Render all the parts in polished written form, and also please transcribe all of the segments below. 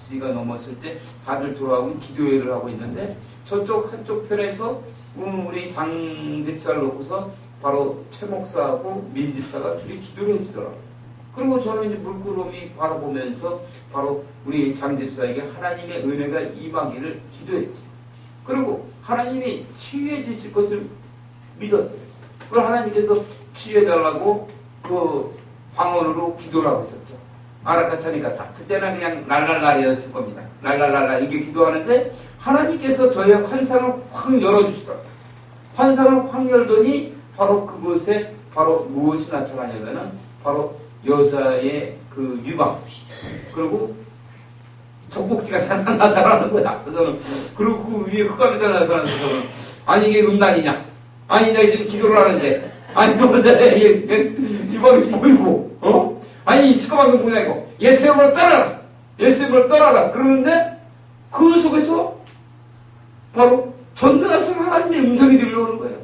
12시가 넘었을 때 다들 돌아오고 기도회를 하고 있는데 저쪽 한쪽 편에서 우리 장 집사를 놓고서 바로 최 목사하고 민 집사가 둘이 기도를 해주더라고요. 그리고 저는 이제 물끄러미 바로 보면서 바로 우리 장 집사에게 하나님의 은혜가 임하기를 기도했죠. 그리고 하나님이 치유해 주실 것을 믿었어요. 그리고 하나님께서 치유해달라고 그 방언으로 기도를 하고 있었죠. 아라카타니까타. 그때는 그냥 날랄날이었을 겁니다. 날랄랄라 이렇게 기도하는데 하나님께서 저의 환상을 확 열어주시더라고요. 환상을 확 열더니 바로 그곳에 바로 무엇이 나타나냐면은 바로 여자의 그 유방 그리고 젖꼭지가 나타나는 거야. 저는 그리고 그 위에 흑암이가 나타나는 저는 아니 이게 음란이냐? 아니 내가 지금 기도를 하는데 아니 여자의 유방이 보이고 아니 시커먼 게 뭐냐 이거 예수님으로 떠나라 예수님으로 떠나라 그러는데 그 속에서 바로 전능하신 하나님의 음성이 들려오는 거예요.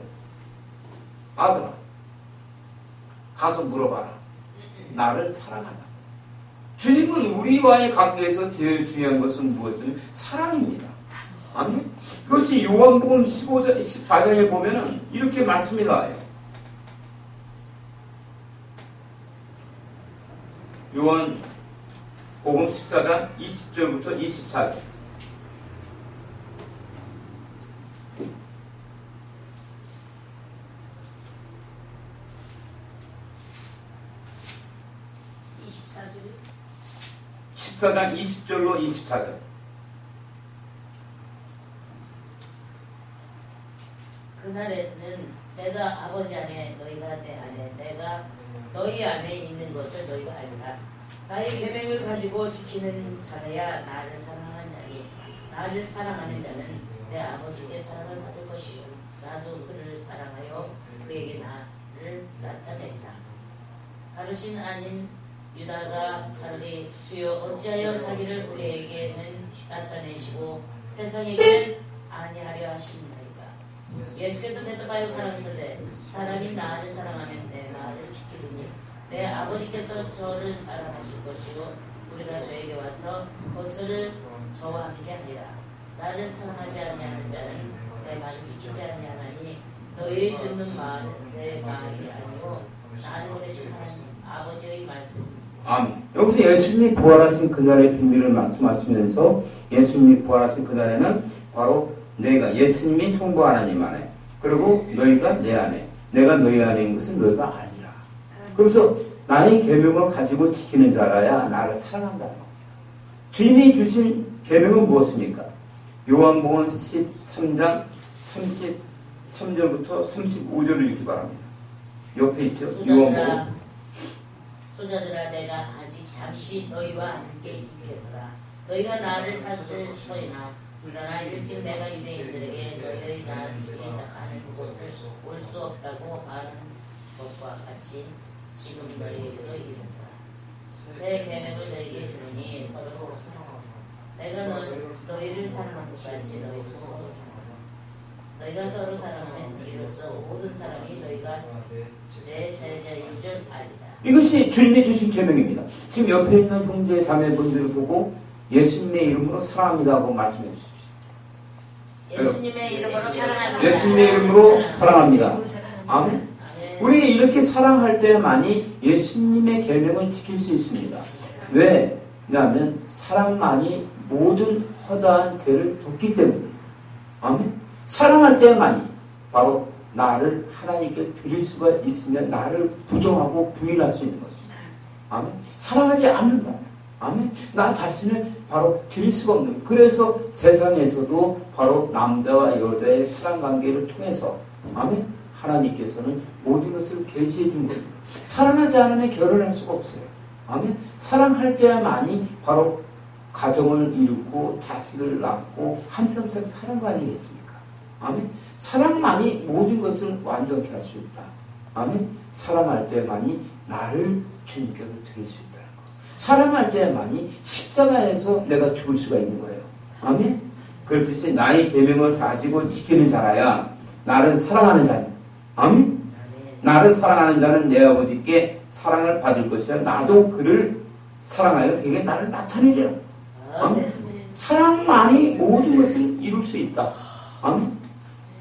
아들아 가서 물어봐라. 나를 사랑하다. 주님은 우리와의 관계에서 제일 중요한 것은 무엇이냐면 사랑입니다. 아멘. 그것이 요한복음 15장, 14장에 보면은 이렇게 말씀이 나와요. 요한복음 14장 20절부터 24절. 장 20절로 24절. 그날에는 내가 아버지 안에 너희가 내 안에 내가 너희 안에 있는 것을 너희가 알리라. 나의 계명을 가지고 지키는 자라야 나를 사랑하는 자니 나를 사랑하는 자는 내 아버지께 사랑을 받을 것이요 나도 그를 사랑하여 그에게 나를 나타낸다. 가르신 아닌 유다가 가로되 주여 어찌하여 자기를 우리에게는 나타내시고 세상에게는 아니하려 하시나이까. 예수께서 대답하여 가라사대 사람이 나를 사랑하면 내 말을 지키리니 내 아버지께서 저를 사랑하실 것이요 우리가 저에게 와서 거처를 저와 함께 하리라. 나를 사랑하지 아니하는 자는 내 말을 지키지 아니하나니 너희 듣는 말은 내 말이 아니요 나를 보내신 하나님 아버지의 말씀입니다. 아멘. 여기서 예수님이 부활하신 그날의 비밀을 말씀하시면서 예수님이 부활하신 그날에는 바로 내가 예수님이 성부 하나님 안에 그리고 너희가 내 안에 내가 너희 안에 있는 것은 너희가 아니라. 그래서 나의 계명을 가지고 지키는 자라야 나를 사랑한다. 주님이 주신 계명은 무엇입니까? 요한복음 13장 33절부터 35절을 읽기 바랍니다. 옆에 있죠? 요한복음. 소자들아 내가 아직 잠시 너희와 함께 있겠노라. 너희가 나를 찾을 터이나 그러나 일찍 내가 유대인들에게 너희의 나를 가는 곳을 올 수 없다고 말하는 것과 같이 지금 너희에게로 이른다. 새 계명을 너희에게 주노니 서로 사랑하라. 내가 너희를 사랑한 것 같이 너희도 서로 사랑하라. 너희가 서로 사랑하면 이로써 모든 사람이 너희가 내 제자인 줄 알리라. 이것이 주님이 주신 계명입니다. 지금 옆에 있는 형제 자매분들을 보고 예수님의 이름으로 사랑합니다고 말씀해 주십시오. 예수님의 이름으로 사랑합니다. 예수님의 이름으로 사랑합니다. 아멘. 우리는 이렇게 사랑할 때만이 예수님의 계명을 지킬 수 있습니다. 왜냐하면 사랑만이 모든 허다한 죄를 돕기 때문입니다. 아멘. 사랑할 때만이 바로 나를 하나님께 드릴 수가 있으면 나를 부정하고 부인할 수 있는 것입니다. 아멘. 사랑하지 않는다. 아멘. 나 자신을 바로 드릴 수가 없는. 그래서 세상에서도 바로 남자와 여자의 사랑 관계를 통해서 아멘. 하나님께서는 모든 것을 계시해 준 겁니다. 사랑하지 않으면 결혼할 수가 없어요. 아멘. 사랑할 때야만이 바로 가정을 이루고 자식을 낳고 한평생 사는 거 아니겠습니까? 아멘. 사랑만이 모든 것을 완전케 할 수 있다. 아멘. 사랑할 때만이 나를 주님께로 드릴 수 있다는 것. 사랑할 때만이 십자가에서 내가 죽을 수가 있는 거예요. 아멘. 그렇듯이 나의 계명을 가지고 지키는 자라야 나를 사랑하는 자니. 아멘. 나를 사랑하는 자는 내 아버지께 사랑을 받을 것이야. 나도 그를 사랑하여 그에게 나를 나타내리라. 아멘. 사랑만이 모든 것을 이룰 수 있다. 아멘.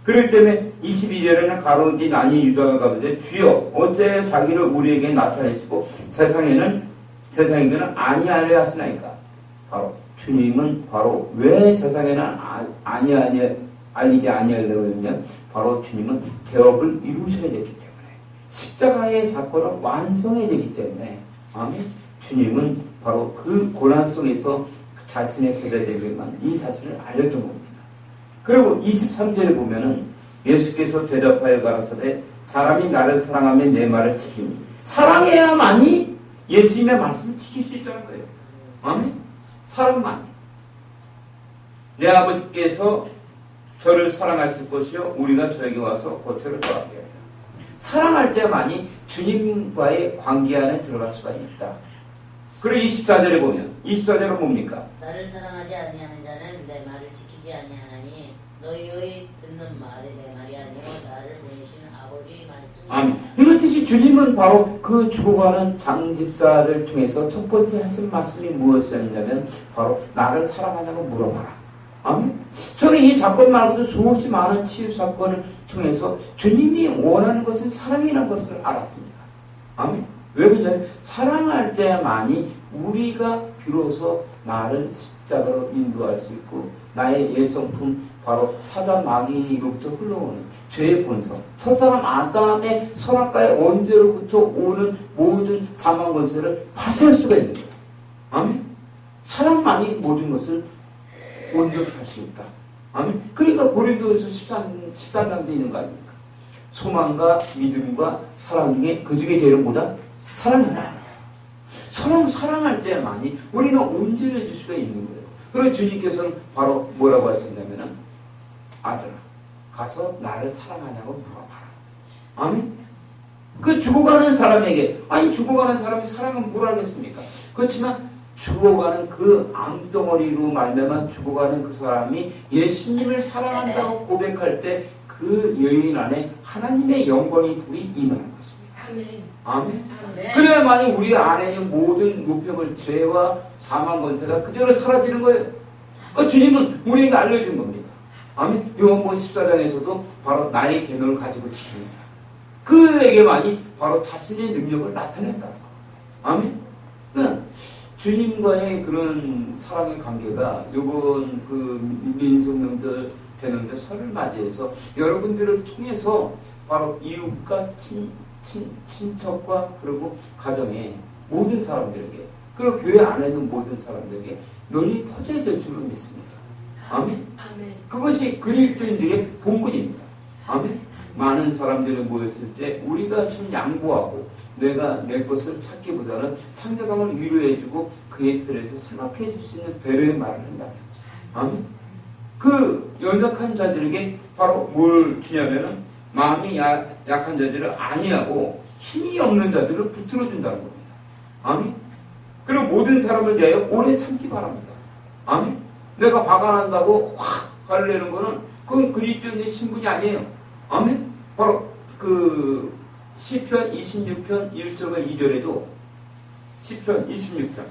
그렇기 때문에 22절에는 가로디 난이 유다가 가로되 주여 어째 자기를 우리에게 나타내시고 세상에게는 아니하려 하시나이까. 바로 주님은 바로 왜 세상에는 알리지 아니하려고 했냐면 바로 주님은 개업을 이루셔야 됐기 때문에 십자가의 사건을 완성해야 되기 때문에 아멘. 주님은 바로 그 고난 속에서 자신의 제자들에게만 이 사실을 알렸던 겁니다. 그리고 23절에 보면은 예수께서 대답하여 가라사대 사람이 나를 사랑하면 내 말을 지키니 사랑해야만이 예수님의 말씀을 지킬 수 있다는 거예요. 아멘. 사랑만. 내 아버지께서 저를 사랑하실 것이요 우리가 저에게 와서 고초를 더하게 하리라. 사랑할 때만이 주님과의 관계 안에 들어갈 수가 있다. 그리고 24절에 보면 24절은 뭡니까? 나를 사랑하지 아니하는 자는 내 말을 지키지 아니하나니 너희의 듣는 말이 내 말이 아니요 나를 보내시는 아버지의 말씀이 아멘. 이렇듯이 주님은 바로 그 죽어가는 장집사를 통해서 첫 번째 하신 말씀이 무엇이었냐면 바로 나를 사랑하냐고 물어봐라. 아멘. 저는 이 사건 말고도 수없이 많은 치유 사건을 통해서 주님이 원하는 것은 사랑이라는 것을 알았습니다. 아멘. 왜 그러냐면 사랑할 때만이 우리가 비로소 나를 십자가로 인도할 수 있고 나의 예성품 바로 사단 마귀로부터 흘러오는 죄의 본성 첫사람 아담의 선악과의 원죄로부터 오는 모든 사망 권세를 파쇄할 수가 있는 거예요. 아멘. 사랑만이 모든 것을 온전할 수 있다. 아멘. 그러니까 고린도에서 13장도 있는 거 아닙니까? 소망과 믿음과 사랑 중에 그 중에 제일 뭐다? 사랑이다. 서로 사랑할 때만이 우리는 온전해질 수가 있는 거예요. 그리고 주님께서는 바로 뭐라고 하셨냐면은 아들아 가서 나를 사랑하냐고 물어봐라. 아멘. 그 죽어가는 사람에게 아니 죽어가는 사람이 사랑은 뭘 하겠습니까? 그렇지만 죽어가는 그 암덩어리로 말미암아 죽어가는 그 사람이 예수님을 사랑한다고 고백할 때 그 여인 안에 하나님의 영광이 불이 임하는 것입니다. 아멘. 아멘. 아멘. 그래야만이 우리 안에 있는 모든 노폐물, 죄와 사망 권세가 그대로 사라지는 거예요. 그 주님은 우리에게 알려준 겁니다. 아멘. 요한복음 14장에서도 바로 나의 계명을 가지고 지킵니다. 그에게만이 바로 자신의 능력을 나타낸다. 아멘. 그러니까 주님과의 그런 사랑의 관계가 이번 그 민속명절 대명절 설을 맞이해서 여러분들을 통해서 바로 이웃과 친척과 그리고 가정의 모든 사람들에게 그리고 교회 안에 있는 모든 사람들에게 널리 퍼져야 줄로 믿습니다. 아멘. 아멘. 그것이 그리스도인들의 본분입니다. 아멘. 많은 사람들이 모였을 때 우리가 좀 양보하고 내가 내 것을 찾기보다는 상대방을 위로해주고 그의 편에서 생각해 줄 수 있는 배려의 말을 한다. 아멘. 그 연약한 자들에게 바로 뭘 주냐면은 마음이 약한 자들을 안위하고 힘이 없는 자들을 붙들어 준다는 겁니다. 아멘. 그리고 모든 사람을 위하여 오래 참기 바랍니다. 아멘. 내가 화가 난다고 확 화를 내는 거는 그건 그리스도인의 신분이 아니에요. 아멘. 바로 그 시편 26편 1절과 2절에도 시편 26편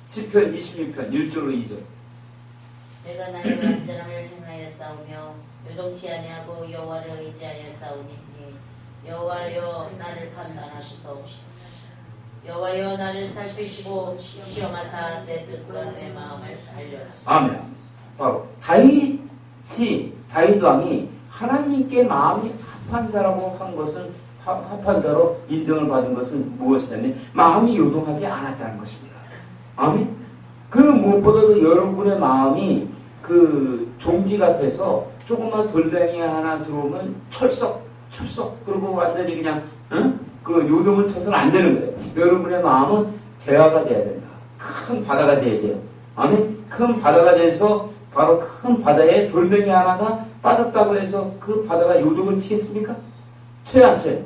시편 26편 1절로 2절 내가 나의 완전함을 행하여 싸우며 요동치 아니하고 여호와를 의지하여 싸우니 여호와여 나를 판단하소서. 여호와여 나를 살피시고 시험하사 내 뜻과 내 마음을 알려주소서. 아멘. 바로 다윗 왕이 하나님께 마음이 합한 자라고 한 것은 합한 자로 인정을 받은 것은 무엇이냐면 마음이 요동하지 않았다는 것입니다. 아멘. 그 무엇보다도 여러분의 마음이 그 종지 같아서 조금만 돌멩이 하나 들어오면 철썩 그리고 완전히 그냥 그 요동을 쳐서는 안 되는 거예요. 여러분의 마음은 대화가 돼야 된다. 큰 바다가 돼야 돼요. 아멘. 큰 바다가 돼서 바로 큰 바다에 돌멩이 하나가 빠졌다고 해서 그 바다가 요동을 치겠습니까? 쳐요 안 쳐요?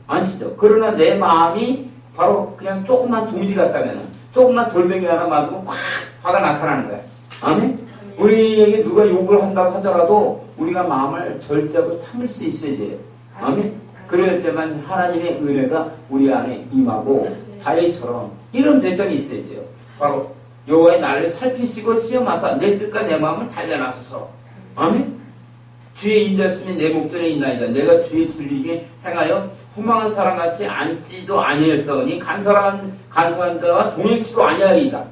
안 치죠. 그러나 내 마음이 바로 그냥 조그만 동지 같다면 조그만 돌멩이 하나 맞으면 확 화가 나타나는 거야. 아멘? 우리에게 누가 욕을 한다고 하더라도 우리가 마음을 절제하고 참을 수 있어야 돼요. 아멘? 그럴 때만 하나님의 은혜가 우리 안에 임하고 다윗처럼 이런 대적이 있어야 돼요. 바로 여호와의 나를 살피시고 시험하사 내 뜻과 내 마음을 달려나서서 아멘? 주의 인자심이 내 목전에 있나이다. 내가 주의 진리에 행하여 후망한 사람같이 앉지도 아니했사오니 간사한 자와 동행치도 아니하리이다.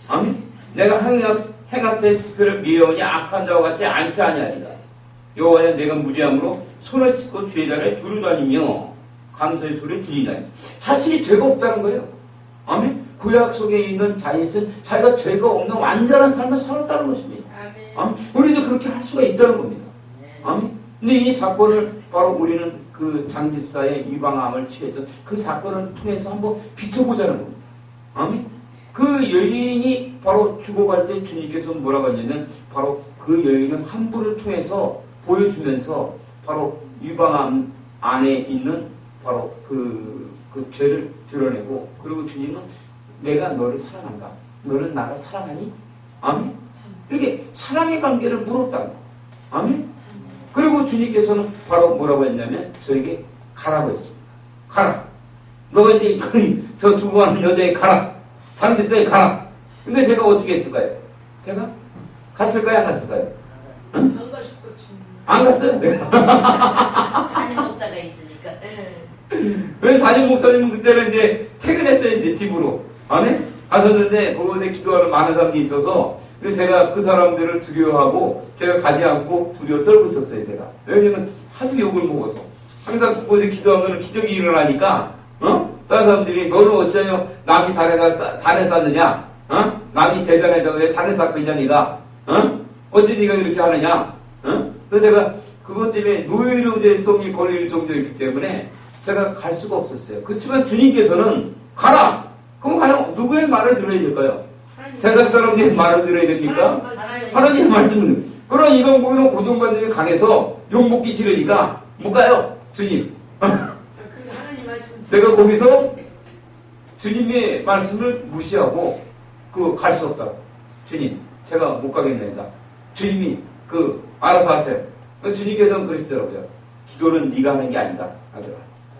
아멘? 내가 행악된 지표를 미워하니 악한 자와 같이 앉지 아니하리이다. 여호와여 내가 무리함으로 손을 씻고 주의 자리에 두루 다니며 감사의 소리를 들리나니 자신이 죄가 없다는 거예요. 아멘? 구약 속에 있는 다윗은 자기가 죄가 없는 완전한 삶을 살았다는 것입니다. 아멘? 우리도 그렇게 할 수가 있다는 겁니다. 아멘? 근데 이 사건을 바로 우리는 그 장집사의 유방암을 취했던 그 사건을 통해서 한번 비춰보자는 겁니다. 아멘? 그 여인이 바로 죽어갈 때 주님께서 뭐라고 했냐면 바로 그 여인은 환부를 통해서 보여주면서 바로 유방암 안에 있는 바로 그 죄를 드러내고 그리고 주님은 내가 너를 사랑한다. 너는 나를 사랑하니? 아멘? 이렇게 사랑의 관계를 물었다는 거예요. 아멘? 그리고 주님께서는 바로 뭐라고 했냐면 저에게 가라고 했습니다. 가라. 너가 이제 저 죽어가는 여자에 가라. 장집사에 가라. 근데 제가 어떻게 했을까요? 제가 갔을까요? 안 갔을까요? 응? 안 가실 것 같은데. 안 갔어요? 내가. 담임 목사가 있으니까. 왜 담임 목사님은 그때는 이제 퇴근했어요. 이제 집으로. 아멘? 가셨는데 그곳에 기도하는 많은 사람들이 있어서 제가 그 사람들을 두려워하고 제가 가지 않고 두려워 떨고 있었어요. 제가. 왜냐면 하도 욕을 먹어서. 항상 그곳에 기도하면 기적이 일어나니까 다른 사람들이 너는 어쩌냐 남이 잔에 쌌느냐? 남이 제자에다가 왜 잔에 쌓고 있냐 니가? 어찌 네가 이렇게 하느냐? 그래서 제가 그것 때문에 노예로대성이 걸릴 정도였기 때문에 제가 갈 수가 없었어요. 그렇지만 주님께서는 가라! 그럼 과연 누구의 말을 들어야 될까요? 세상 사람들의 말을 들어야 됩니까? 하나님의 말씀을. 그럼 이건 보이는 고정관념이 강해서 욕먹기 싫으니까 못 가요. 주님. 하나님 말씀. 내가 거기서 주님의 말씀을 무시하고 갈 수 없다. 주님, 제가 못 가겠습니다. 주님이 알아서 하세요. 주님께서는 그러시더라고요. 기도는 네가 하는 게 아니다. 하더라.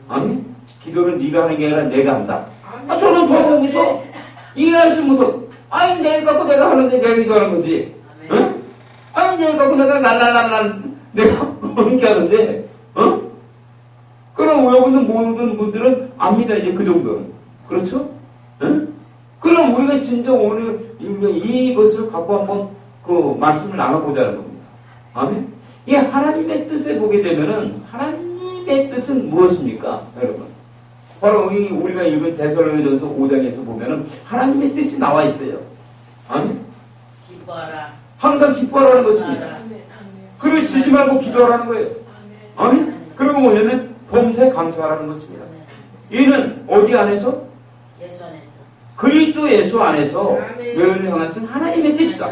아멘? 기도는 네가 하는 게 아니라 내가 한다. 저는 보면서 이해할 수 못하고 아니 내일 갖고 내가 하는데 내가 기도하는 거지. 응? 아니 내일 갖고 내가 랄랄랄랄 내가 그렇게 하는데 그럼 여기는 모든 분들은 압니다. 이제 그 정도는. 그렇죠? 응? 그럼 우리가 진짜 오늘 이것을 갖고 한번 그 말씀을 나눠보자는 겁니다. 아멘? 이 하나님의 뜻에 보게 되면은 하나님의 뜻은 무엇입니까? 여러분. 바로 우리가 읽은 데살로니가전서 5장에서 보면은 하나님의 뜻이 나와 있어요. 아멘? 기뻐하라. 항상 기뻐하라는 것입니다. 그리고 지지 말고 기도하라는 거예요. 아멘? 그리고 뭐냐면 범사에 감사하라는 것입니다. 이는 어디 안에서? 예수 안에서. 그리스도 예수 안에서 너희를 향하신 하나님의 뜻이다.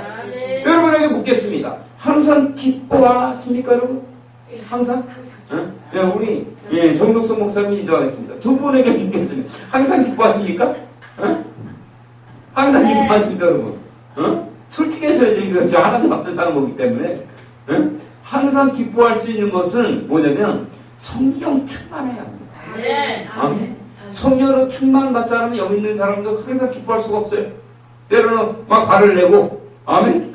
여러분에게 묻겠습니다. 항상 기뻐하십니까, 여러분? 항상? 응? 네, 우리 정덕선 목사님 인정하겠습니다. 두 분에게 묻겠습니다. 항상 기뻐하십니까? 응? 항상 기뻐하십니까, 여러분? 응? 솔직해서 이제 저 하나님 앞에 사는 거기 때문에 응? 항상 기뻐할 수 있는 것은 뭐냐면 성령 충만해야 합니다. 네. 아멘. 성령으로 충만받지 않으면 여기 있는 사람도 항상 기뻐할 수가 없어요. 때로는 막 화를 내고 아멘.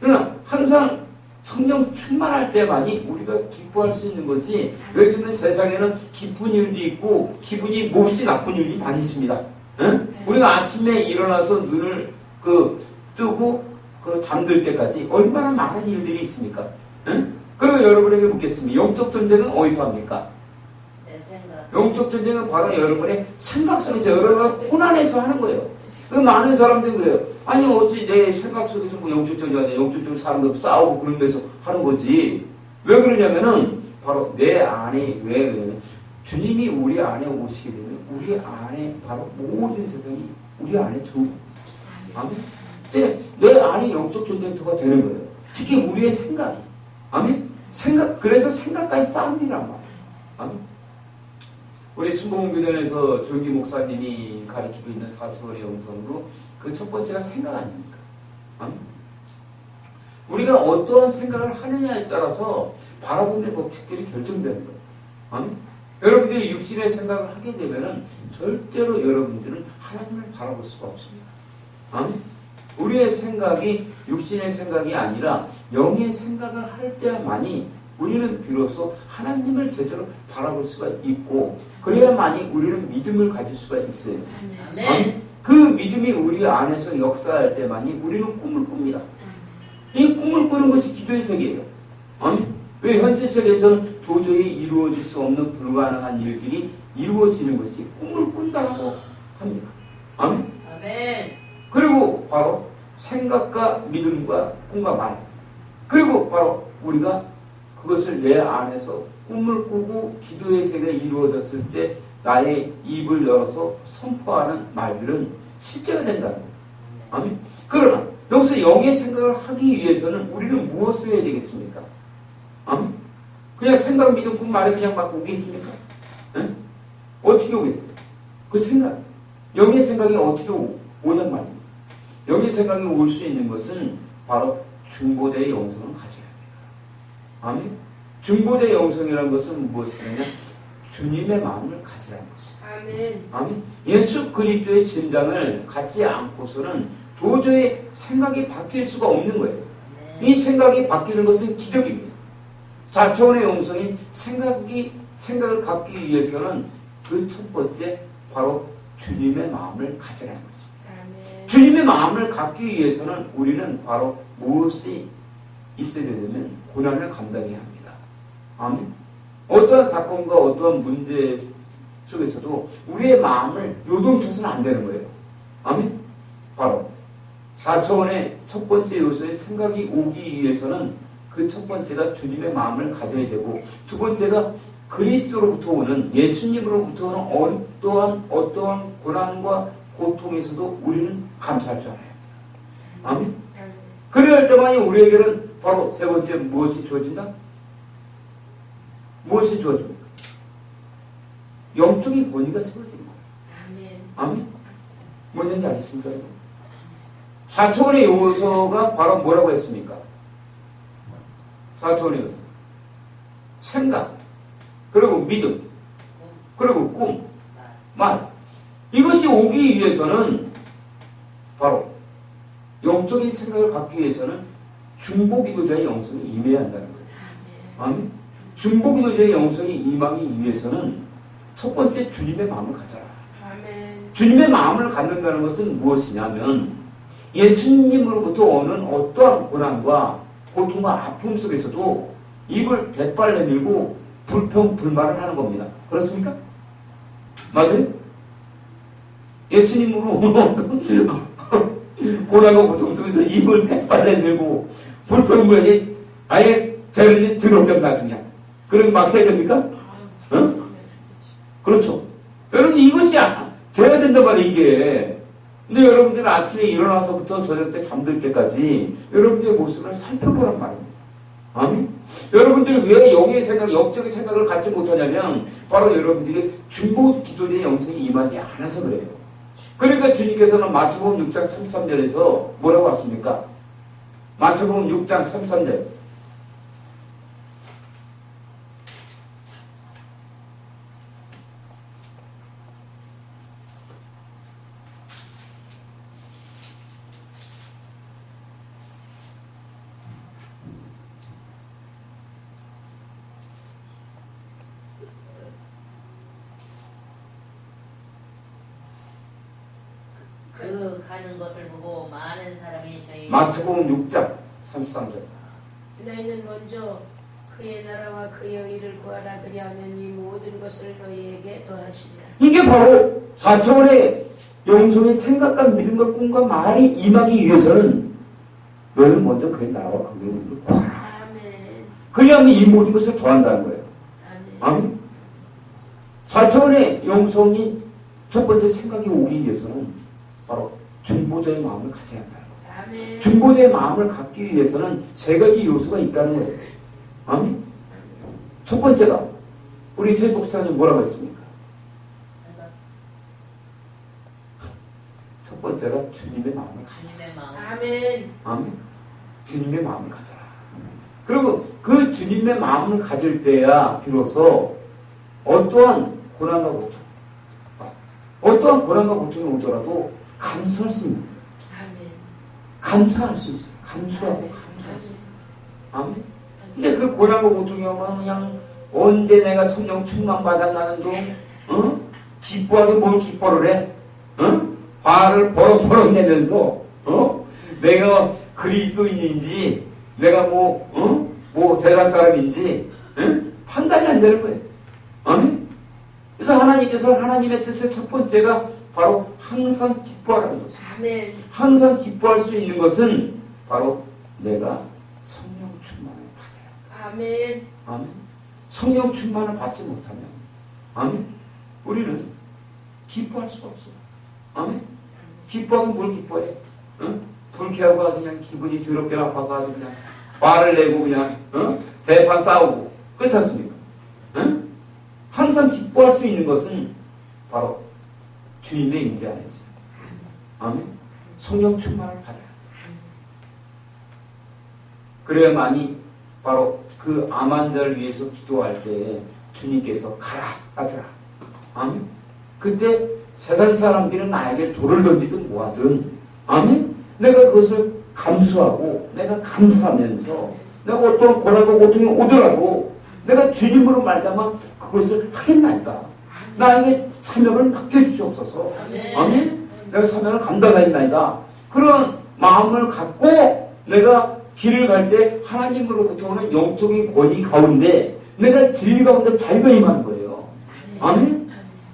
그러나 항상 성령 충만할 때만이 우리가 기뻐할 수 있는 거지. 여기 있는 세상에는 기쁜 일도 있고 기분이 몹시 나쁜 일이 많이 있습니다. 응? 우리가 아침에 일어나서 눈을 뜨고 잠들 때까지 얼마나 많은 일들이 있습니까? 응? 그리고 여러분에게 묻겠습니다. 영적 전쟁은 어디서 합니까? 내 생각. 영적 전쟁은 바로 여러분의 생각 속에서 여러분의 혼안에서 하는 거예요. 많은 사람들이 그래요. 아니 어찌 내 생각 속에서 뭐 영적 전쟁이 아니야. 영적적으로 사람들 싸우고 그런 데서 하는 거지. 왜 그러냐면은 바로 내 안에 왜 그러냐면 주님이 우리 안에 오시게 되면 우리 안에 바로 모든 세상이 우리 안에 들어옵니다. 아멘. 내 안에 영적 전쟁터가 되는 거예요. 특히 우리의 생각이. 아멘. 그래서 생각까지 싸움이란 말이에요. 아멘. 우리 순복음교단에서 조기 목사님이 가르치고 있는 4차원의 영성도 그 첫 번째가 생각 아닙니까? 우리가 어떠한 생각을 하느냐에 따라서 바라보는 법칙들이 결정되는 거예요. 여러분들이 육신의 생각을 하게 되면은 절대로 여러분들은 하나님을 바라볼 수가 없습니다. 우리의 생각이 육신의 생각이 아니라 영의 생각을 할 때만이 우리는 비로소 하나님을 제대로 바라볼 수가 있고 그래야만이 우리는 믿음을 가질 수가 있어요. 아멘. 그 믿음이 우리 안에서 역사할 때만이 우리는 꿈을 꿉니다. 이 꿈을 꾸는 것이 기도의 세계예요. 왜 현실 세계에서는 도저히 이루어질 수 없는 불가능한 일들이 이루어지는 것이 꿈을 꾼다고 합니다. 아멘. 그리고 바로 생각과 믿음과 꿈과 말. 그리고 바로 우리가 그것을 내 안에서 꿈을 꾸고 기도의 세계가 이루어졌을 때 나의 입을 열어서 선포하는 말들은 실제가 된다는 거예요. 아멘. 그러나 여기서 영의 생각을 하기 위해서는 우리는 무엇을 해야 되겠습니까? 아멘. 그냥 생각, 믿음, 꿈, 말에 그냥 막 오겠습니까? 응? 어떻게 오겠어요? 그 생각. 영의 생각이 어떻게 오냔 말입니다. 영의 생각이 올 수 있는 것은 바로 중보대의 영성을 가져야 합니다. 아멘. 중보대의 영성이라는 것은 무엇이냐면 주님의 마음을 가지라는 것입니다. 아멘. 아멘. 예수 그리스도의 심장을 갖지 않고서는 도저히 생각이 바뀔 수가 없는 거예요. 이 생각이 바뀌는 것은 기적입니다. 4차원의 영성인 생각을 갖기 위해서는 그 첫 번째 바로 주님의 마음을 가지라는 것입니다. 아멘. 주님의 마음을 갖기 위해서는 우리는 바로 무엇이 있어야 되냐면 고난을 감당해야 합니다. 아멘. 어떠한 사건과 어떠한 문제 속에서도 우리의 마음을 요동쳐서는 안 되는 거예요. 아멘. 바로 4차원의 첫 번째 요소의 생각이 오기 위해서는 그 첫 번째가 주님의 마음을 가져야 되고 두 번째가 그리스도로부터 오는 예수님으로부터 오는 어떠한 고난과 고통에서도 우리는 감사할 줄 알아요. 아멘. 그래야 할 때만이 우리에게는 바로 세 번째 무엇이 주어진다? 무엇이 주어집니까? 영적인 권위가 세워지는 거예요. 아멘. 뭐냐는지 아시겠습니까? 4차원의 요소가 바로 뭐라고 했습니까? 4차원의 요소. 생각, 그리고 믿음, 그리고 꿈, 말. 이것이 오기 위해서는 바로 영적인 생각을 갖기 위해서는 중보기도자의 영성이 임해야 한다는 거예요. 아멘. 중보기도자의 영성이 임하기 위해서는 첫 번째 주님의 마음을 가져라. 아멘. 주님의 마음을 갖는다는 것은 무엇이냐면 예수님으로부터 오는 어떠한 고난과 고통과 아픔 속에서도 입을 대빨 내밀고 불평 불만을 하는 겁니다. 그렇습니까? 맞아요? 예수님으로 오는 어떤 고난과 고통 속에서 입을 대빨 내밀고 불평불만이 아예 저를 더럽게 놔두냐. 그런 막 해야 됩니까? 응? 그렇죠. 여러분 이것이 돼야 된단 말이에요, 이게. 근데 여러분들은 아침에 일어나서부터 저녁 때 잠들 때까지 여러분들의 모습을 살펴보란 말입니다. 아멘? 여러분들이 왜 영의 생각, 영적인 생각을 갖지 못하냐면 바로 여러분들이 중보 기도의 영성이 임하지 않아서 그래요. 그러니까 주님께서는 마태복음 6장 33절에서 뭐라고 하십니까? 마태복음 6장 33절. 그 가는 것을 보고 많은 사람이 저희 마태복음 6장 33절. 너희는 먼저 그의 나라와 그의 의를 구하라. 그리하면 이 모든 것을 너희에게 더하시리라. 이게 바로 4차원의 영성의 생각과 믿음과 꿈과 말이 임하기 위해서는 너희는 먼저 그의 나라와 그의 의를 구하라. 아멘. 그리하면 이 모든 것을 더한다는 거예요. 아멘. 아멘. 4차원의 영성이 첫 번째 생각이 오기 위해서는 바로 중보자의 마음을 가져야 한다는 거예요. 아멘. 중보자의 마음을 갖기 위해서는 세 가지 요소가 있다는 거예요. 아멘. 첫 번째가 우리 최 목사님 뭐라고 했습니까? 첫 번째가 주님의 마음을 가져라. 주님의 마음. 아멘. 아멘. 주님의 마음을 가져라. 그리고 그 주님의 마음을 가질 때야 비로소 어떠한 고난과 고통, 어떠한 고난과 고통이 오더라도 감수할 수 있는 거예요. 아멘. 감사할 수 있어요. 감수하고 아멘. 감사할 수 있어요. 아멘. 근데 그 고난과 고통이 오면 그냥 언제 내가 성령 충만 받았나는 둥, 기뻐하게 뭘 기뻐를 해? 화를 버럭버럭 내면서, 내가 그리스도인인지, 내가 뭐 세상 사람인지, 판단이 안 되는 거예요. 아멘? 그래서 하나님께서 하나님의 뜻의 첫 번째가 바로 항상 기뻐하라는 거죠. 아멘. 항상 기뻐할 수 있는 것은 바로 내가 성령 충만을 받아야 한다. 아멘. 아멘. 성령 충만을 받지 못하면, 아멘. 우리는 기뻐할 수가 없어요. 아멘. 기뻐하면 뭘 기뻐해? 불쾌하고 그냥 기분이 더럽게 나빠서 아주 그냥 화를 내고 그냥 대판 싸우고 그렇지 않습니까? 항상 기뻐할 수 있는 것은 바로 주님의 임재 안에 있어요. 아멘. 성령 충만을 받아요. 그래야만이 바로 그 암 환자를 위해서 기도할 때 주님께서 가라 아들아. 아멘. 그때 세상 사람들은 나에게 돌을 던지든 뭐하든 아멘. 내가 그것을 감수하고 내가 감사하면서 내가 어떤 고난과 고통이 오더라도 내가 주님으로 말미암아 그것을 하겠나이다. 나에게 사명을 맡겨주시옵소서. 아멘. 내가 사명을 감당하겠나이다. 그런 마음을 갖고 내가 길을 갈 때 하나님으로부터 오는 영적인 권위 가운데 내가 진리 가운데 잘 임하는 거예요. 아멘.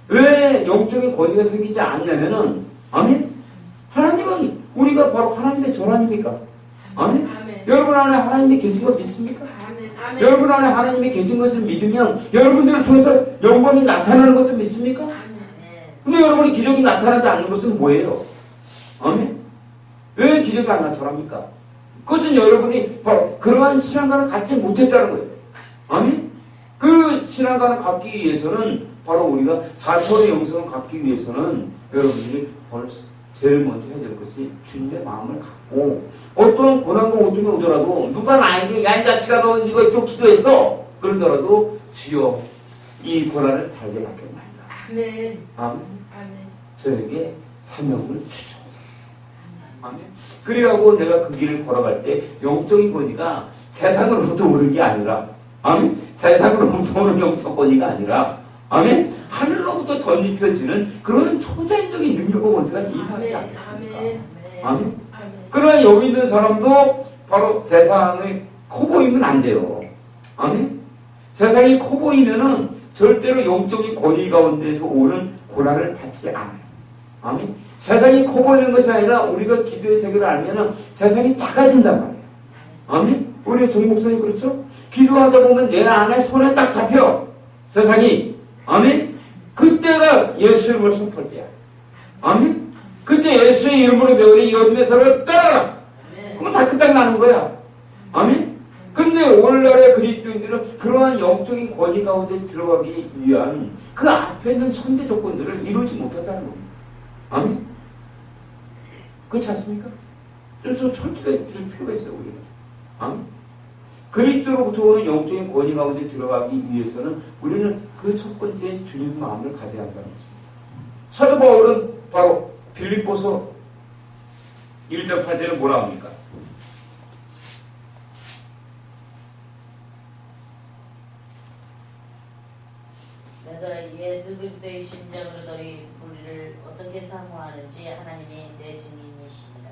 왜 영적인 권위가 생기지 않냐면은 아멘. 하나님은 우리가 바로 하나님의 절 아닙니까? 아멘. 아멘. 여러분 안에 하나님이 계신 거 믿습니까? 아멘. 아멘. 여러분 안에 하나님이 계신 것을 믿으면 여러분들을 통해서 영광이 나타나는 것도 믿습니까? 아멘. 근데 여러분이 기적이 나타나지 않는 것은 뭐예요? 아멘. 왜 기적이 안 나타납니까? 그것은 여러분이 바로 그러한 신앙관을 갖지 못했다는 거예요. 아멘. 그 신앙관을 갖기 위해서는 바로 우리가 사천의 영성을 갖기 위해서는 여러분들이 벌써 제일 먼저 해야 될 것이 주님의 마음을 갖고 어떤 고난과 고통이 오더라도 누가 나에게 야 이 자식아 너 이거 좀 기도했어 그러더라도 주여 이 고난을 달게 받겠나이다. 아멘. 아멘. 아멘. 저에게 사명을 주셔서 아멘. 그래가고 내가 그 길을 걸어갈 때 영적인 권위가 세상으로부터 오는 게 아니라 아멘. 세상으로부터 오는 영적 권위가 아니라 아멘. 하늘로부터 덧입혀지는 그런 초자연적인 능력과 원세가 임하지 않겠습니까? 아멘. 아멘. 아멘. 그러나 여기 있는 사람도 바로 세상의 커 보이면 안 돼요. 아멘. 세상이 커 보이면은 절대로 영적인 권위 가운데서 오는 고난을 받지 않아요. 아멘. 세상이 커 보이는 것이 아니라 우리가 기도의 세계를 알면은 세상이 작아진단 말이에요. 아멘. 우리 정 목사님 그렇죠? 기도하다 보면 내 안에 손에 딱 잡혀. 세상이. 아멘. 그때가 예수 이름을 선포할 때야. 아멘. 그때 예수의 이름으로 배우니 열매서를 따라라. 그러면 다 그딱 나는 거야. 아멘. 그런데 오늘날의 그리스도인들은 그러한 영적인 권위 가운데 들어가기 위한 그 앞에 있는 선대 조건들을 이루지 못한다는 겁니다. 아멘. 그렇지 않습니까? 그래서 솔직하게 들 필요가 있어요, 우리는. 아멘. 그리스도로부터 오는 영적인 권위 가운데 들어가기 위해서는 우리는 그 첫 번째 주님 마음을 가져야 한다는 것입니다. 사도 바울은 바로 빌립보서 1장 8절에 뭐라 합니까? 내가 예수 그리스도의 심정으로 너희 우리를 어떻게 사모하는지 하나님이 내 증인이시니라.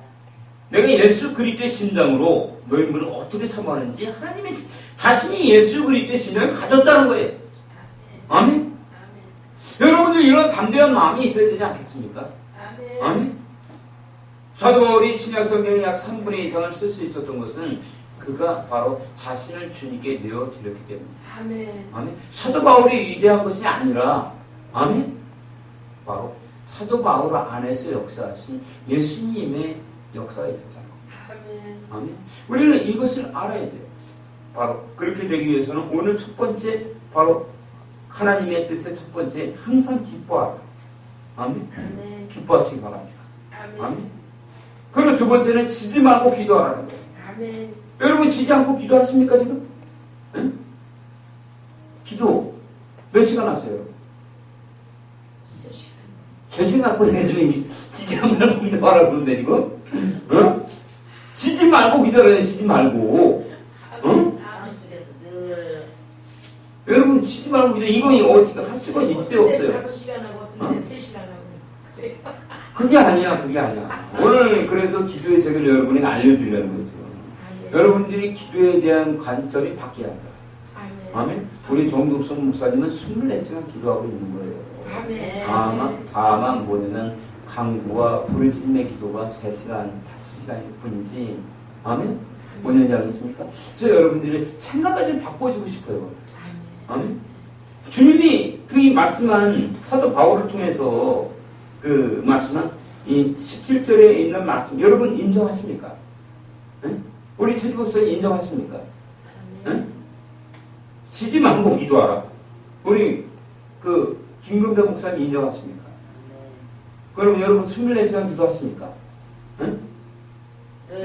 내가 예수 그리스도의 심장으로 너희 분을 어떻게 사모하는지 하나님이 자신이 예수 그리스도의 심장을 가졌다는 거예요. 아멘? 아멘. 여러분들 이런 담대한 마음이 있어야 되지 않겠습니까? 아멘. 아멘? 사도 바울이 신약 성경의 약 3분의 이상을 쓸 수 있었던 것은 그가 바로 자신을 주님께 내어드렸기 때문에. 아멘. 아멘. 사도 바울이 위대한 것이 아니라, 아멘. 바로 사도 바울 안에서 역사하신 예수님의 역사가 있었다는 겁니다. 아멘. 아멘. 우리는 이것을 알아야 돼요. 바로 그렇게 되기 위해서는 오늘 첫 번째 바로 하나님의 뜻의 첫 번째 항상 기뻐하라. 아멘. 아멘. 기뻐하시기 바랍니다. 아멘. 그리고 두 번째는 지지 말고 기도하라는 거예요. 아멘. 여러분 지지 않고 기도하십니까 지금? 응? 기도 몇 시간 하세요? 3시간. 3시간 갖고 내주면 지지 말고 기도하라고 그러는데 지금? 어? 지지 말고 기도하라는 지지 말고. 응? 마음속에서 늘 여러분 지지 말고 기도 이거 어떻게 할 수가 있어요 없어요? 5시간 하고 어떤 때 3시간 하고 그래. 그게 아니야 그게 아니야. 오늘 그래서 기도의 세계를 여러분에게 알려주려는 거죠. 여러분들이 기도에 대한 관점이 바뀌어야 한다. 아멘. 우리 정독성 목사님은 24시간 기도하고 있는 거예요. 아멘. 다만 뭐냐면 강구와 부르짖음의 기도가 3시간, 5시간일 뿐이지. 아멘. 뭐냐지 않습니까? 그래서 여러분들이 생각을 좀 바꿔주고 싶어요. 아멘. 주님이 그 말씀한 사도 바울을 통해서 그 말씀한 이 17절에 있는 말씀 여러분 인정하십니까? 네? 우리 최지 목사님 인정하십니까? 네? 지지 말고 기도하라. 우리 그 김금대 목사님 인정하십니까? 그럼 여러분 24시간 기도하십니까? 네?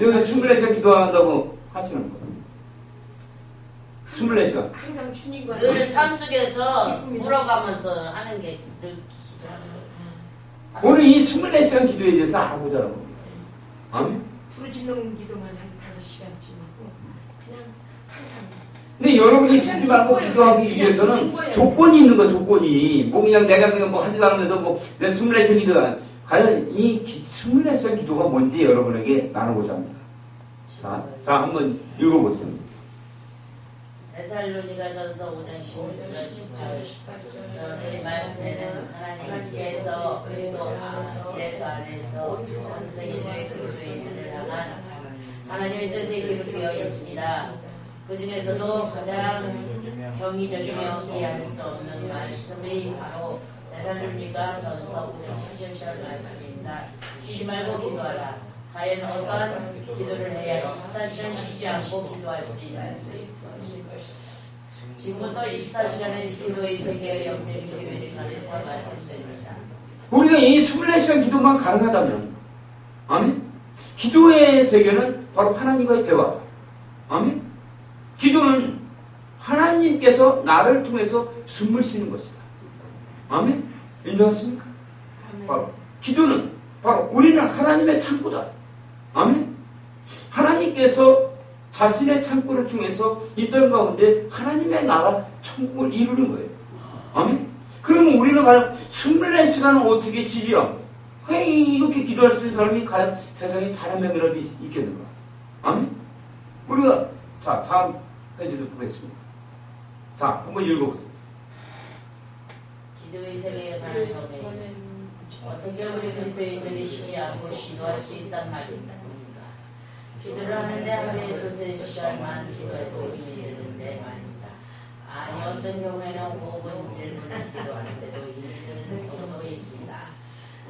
여기 24시간 기도한다고 하시는 거예요. 24시간. 항상 주님과 늘 삶 속에서 물어가면서 하는 게 늘 기도하는 거예요. 오늘 이 24시간 기도에 대해서 알아보자는 겁니다. 아멘? 부르짖는 기도만 한 5시간쯤 하고 그냥 항상. 근데 여러분이 지지 말고 기도하기 위해서는 조건이 있는 거 조건이. 뭐 그냥 내가 그냥 뭐 하지도 않으면서 뭐 내 24시간 기도가 과연 이 24시간 기도가 뭔지 여러분에게 나누고자 합니다. 자 한번 읽어보세요. 데살로니가 전서 5장 16절 18절 말씀에는 하나님께서 그리스도 예수 안에서 온 세상의 그리스도인들을 향한 하나님의 뜻에 기록되어 있습니다. 그 중에서도 가장 경이적이며 이해할 수 없는 말씀이 바로 데살로니가 전서 5장 17절 말씀입니다. 쉬지 말고 기도하라. 과연 어떠한 기도를 해야 24시간 쉬지 않고 기도할 수 있는 지금부터 24시간의 기도의 세계의 영적인 기도에 관해서 말씀드립니다. 우리가 이 24시간 기도만 가능하다면 아멘? 기도의 세계는 바로 하나님과의 대화다. 아멘? 기도는 하나님께서 나를 통해서 숨을 쉬는 것이다. 아멘? 인정하십니까? 바로 기도는 바로 우리는 하나님의 창고다. 아멘? 하나님께서 자신의 창고를 통해서 이 땅 가운데 하나님의 나라 천국을 이루는 거예요. 아멘? 그러면 우리는 과연 24시간을 어떻게 지지요? 과연 이렇게 기도할 수 있는 사람이 과연 세상에 단 한 명이라도 있겠는가? 아멘? 우리가 자 다음 페이지를 보겠습니다. 자 한번 읽어보세요. 기도의 세계에 관한 법에 어떻게 우리 그리스도인들이 쉬지 않고 기도할 수 있단 말입니까? 기도를 하는데 하루에 2-3시간만 기도해도 이미 늦은데 말입니다. 아니 어떤 경우에는 5분, 1분 기도하는데도 이미 늦는 경우도 있습니다.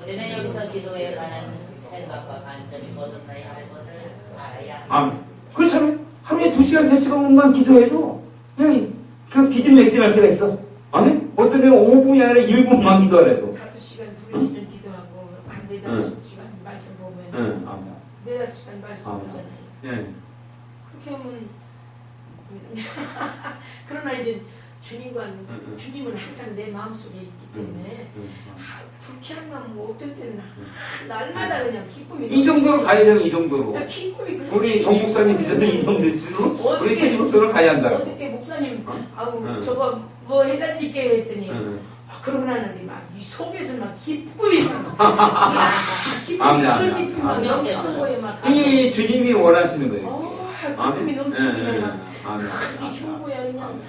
우리는 여기서 기도에 관한 생각과 관점이 거듭나야 할 것을 알아야 합니다. 아멘. 그렇잖아요. 하루에 2시간, 3시간만 기도해도 그냥 그 기준 맥진할 때가 있어. 아멘? 어떤 경우 5분이 아니라 1분만 기도하래도. 5시간 부르짖는 기도하고 한 4-5시간 말씀 보면 응, 아멘. 4-5시간 말씀 보잖아요. 예. 그렇게 하면 그러나 이제 주님은 항상 내 마음속에 있기 때문에 불쾌한 마음 뭐 어떨 때는 날마다 그냥 기쁨이 이 정도로 가야 되는 이 정도로. 기쁨이 우리 정 목사님 믿는 이 정도일수록 우리 최지 목사를 가야 한다. 어저께 목사님 저거 뭐 해다 드릴게요 했더니 그러고 나는데 막 이 속에서 막 기쁨이 기쁨이 그런 기쁨이 막 넘치는 거예요. 막 이 주님이 원하시는 거예요. 기쁨이 넘치는 막 아멘. 그게 좋고요. 그냥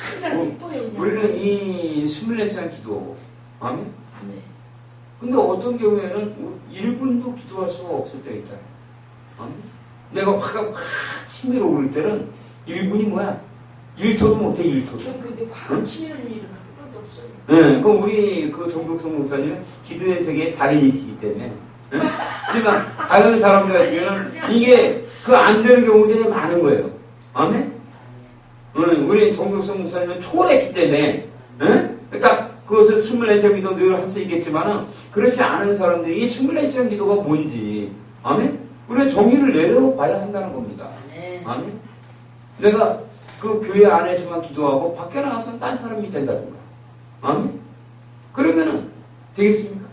항상 기뻐요. 그냥. 우리는 이 24시간 기도. 아멘. 아멘. 근데 어떤 경우에는 1분도 기도할 수가 없을 때가 있잖아요. 아멘. 내가 화가 치밀어 오를 때는 1분이 뭐야? 1초도 못해 1초도. 전 근데 화가 치밀는 일은 한 번도 없어요. 네, 그 우리 그 정복성 목사님은 기도의 세계의 달인이시기 때문에. 네? 하지만 다른 사람들 같은 경우는 이게 그 안 되는 경우들이 많은 거예요. 아멘? 우리 정복성 목사님은 초월했기 때문에 딱 그것을 24시간 기도 늘 할 수 있겠지만은 그렇지 않은 사람들이 이 24시간 기도가 뭔지 아멘? 우리가 정의를 내려봐야 한다는 겁니다. 아멘? 내가 그 교회 안에서만 기도하고 밖에 나가서는 딴 사람이 된다든가 아멘? 그러면은 되겠습니까?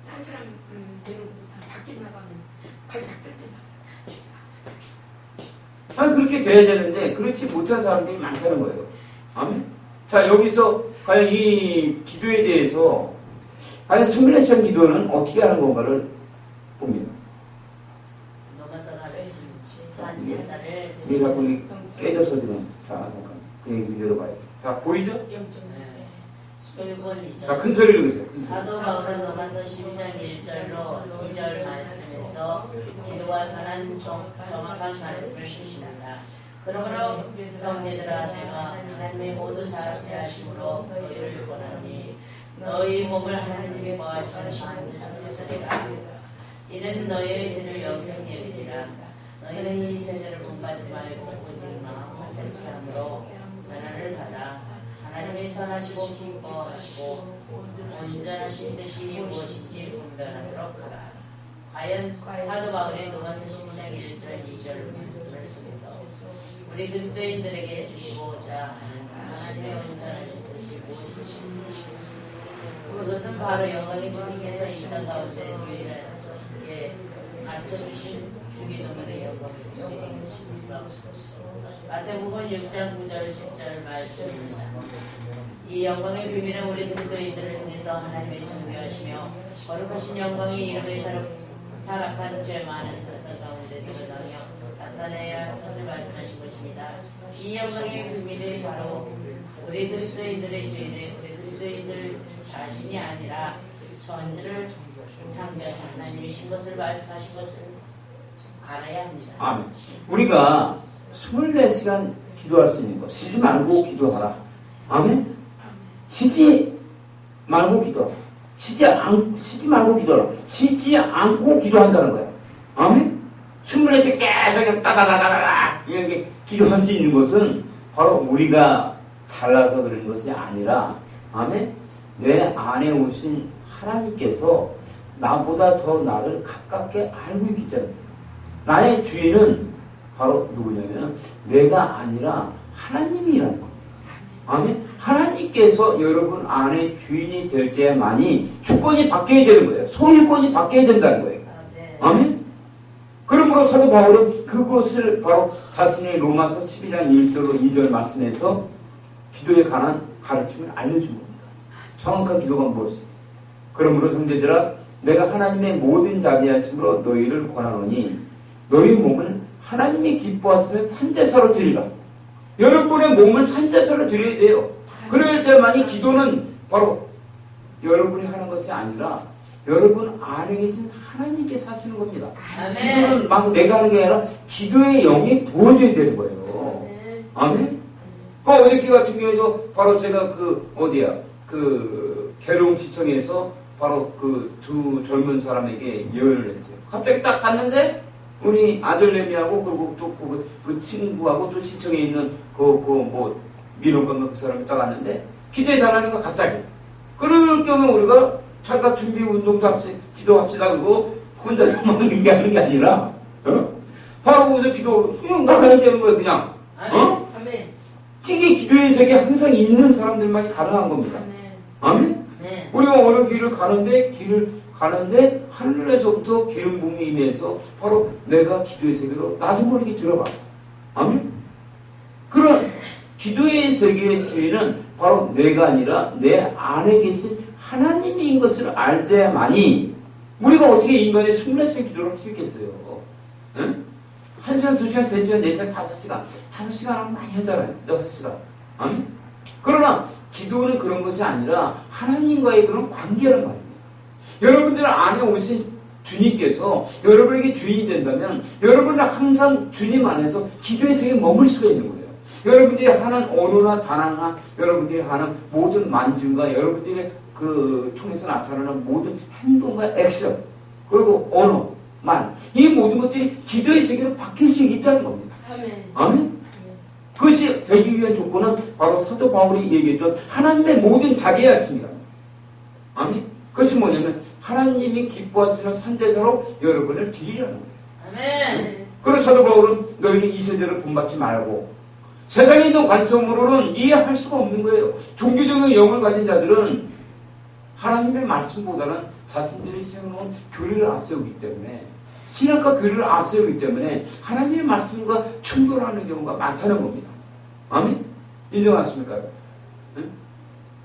딴 사람 되는 거보다 밖에 나가면 발작 뜰 때마다 아니 그렇게 돼야 되는데 그렇지 못한 사람들이 많다는 거예요. 아멘? 자 여기서 과연 이 기도에 대해서 과연 24시간 기도는 어떻게 하는 건가를 봅니다. 넘어서 가르친 제사를 우리가 거기 깨져서 지금 자 그 얘기 들어봐요. 자 보이죠? 0.1. 자 큰 소리로 해주세요. 사도 바울은 로마서 12장 1절로 2절 말씀에서 기도와 관한 정확한 가르침을 주십니다. 그러므로 형제들아 내가 하나님의 모든 자비하심으로 너희를 권하노니 너희 몸을 하나님 기뻐하시는 상주상주서리라. 이는 너희의 드릴 영적 예비니라. 너희는 이 세대를 본받지 말고 오직 마음과 생각함으로 변화를 받아 하나님이 선하시고 기뻐하시고 온전하신 뜻이 무엇인지 분별하도록 하라. 과연 사도 바울의 로마서 10장 1절 2절 말씀을 통해서 우리 그리스도인들에게 주시고자 하는 하나님의 온전하신 뜻이 무엇인지 그것은 바로 영광의 주님께서 이 땅 가운데 주일에 맞춰주신 주기도문의 영광입니다. 마태복음 6장 9절 10절 말씀입니다. 이 영광의 비밀은 우리 그리스도인들을 통해서 하나님의 존귀하시며 거룩하신 영광이 이름의 타락한 죄 많은 세상 가운데 드러나며 나타내야 할 것을 말씀하신 것입니다. 이 영광의 비밀이 바로 우리 그리스도인들의 죄인의 우리 그리스도인들 자신이 아니라 선지를 창조하신 하나님이신 것을 말씀하신 것을 알아야 합니다. 아멘. 우리가 24시간 기도할 수 있는 것. 쉬지 말고 기도하라. 아멘. 쉬지 말고 기도하라. 쉬지 말고 기도하라. 쉬지 않고 기도한다는 거야. 아멘. 24시간 계속 따다다다다 이렇게 기도할 수 있는 것은 바로 우리가 잘나서 그런 것이 아니라 아멘. 내 안에 오신 하나님께서 나보다 더 나를 가깝게 알고 있기 때문에 나의 주인은 바로 누구냐면 내가 아니라 하나님이라는 겁니다. 아멘. 하나님께서 여러분 안에 주인이 될 때만이 주권이 바뀌어야 되는 거예요. 소유권이 바뀌어야 된다는 거예요. 아멘. 그러므로 사도 바울은 그것을 바로 자신의 로마서 12장 1절로 2절 말씀에서 기도에 관한 가르침을 알려준 겁니다. 정확한 기도가 무엇이죠? 그러므로 형제들아 내가 하나님의 모든 자비하심으로 너희를 권하노니 너희 몸을 하나님이 기뻐하시는 산제사로 드리라. 여러분의 몸을 산제사로 드려야 돼요. 그럴 때만이 기도는 바로 여러분이 하는 것이 아니라 여러분 안에 계신 하나님께서 하시는 겁니다. 아멘. 기도는 막 내가 하는 게 아니라 기도의 영이 부어져야 되는 거예요. 아멘. 그 어저께 같은 경우에도 바로 제가 계룡시청에서 바로 그 두 젊은 사람에게 예언을 했어요. 갑자기 딱 갔는데 우리 아들내미하고 그리고 또 그 친구하고 또 시청에 있는 민원관과 그 사람이 딱 왔는데 기도해 달라는 거 갑자기. 그럴 경우에 우리가 잠깐 준비 운동도 합시다, 기도합시다 그러고 혼자서만 얘기하는 게 아니라 바로 거기서 기도 나가야 되는 거예요 그냥. 아멘. 이게 기도의 세계에 항상 있는 사람들만이 가능한 겁니다. 아멘. 우리가 어느 길을 가는데 하늘에서부터 기름 부음이 임해서 바로 내가 기도의 세계로 나도 모르게 들어가. 아멘. 그런 기도의 세계의 기회는 바로 내가 아니라 내 안에 계신 하나님인 것을 알 때만이 우리가 어떻게 인간의 24시간 기도를 할 수 있겠어요. 응? 1시간, 2시간, 3시간, 4시간, 5시간 5시간 하면 많이 하잖아요. 6시간. 아멘. 그러나 기도는 그런 것이 아니라 하나님과의 그런 관계란 말입니다. 여러분들 안에 오신 주님께서 여러분에게 주인이 된다면 여러분은 항상 주님 안에서 기도의 세계에 머물 수가 있는 거예요. 여러분들이 하는 언어나 단어나 여러분들이 하는 모든 만짐과 여러분들의 통해서 나타나는 모든 행동과 액션 그리고 언어, 말 이 모든 것들이 기도의 세계로 바뀔 수 있다는 겁니다. 아멘. 아멘? 그것이 되기 위한 조건은 바로 사도 바울이 얘기했던 하나님의 모든 자비였습니다. 아멘. 그것이 뭐냐면 하나님이 기뻐하시는 선제사로 여러분을 드리라는 거예요. 아멘. 그래서 사도 바울은 너희는 이 세대를 본받지 말고 세상에 있는 관점으로는 이해할 수가 없는 거예요. 종교적인 영을 가진 자들은 하나님의 말씀보다는 자신들이 세워놓은 교리를 앞세우기 때문에 신학과 교리를 앞세우기 때문에 하나님의 말씀과 충돌하는 경우가 많다는 겁니다. 아멘? 인정하십니까? 응?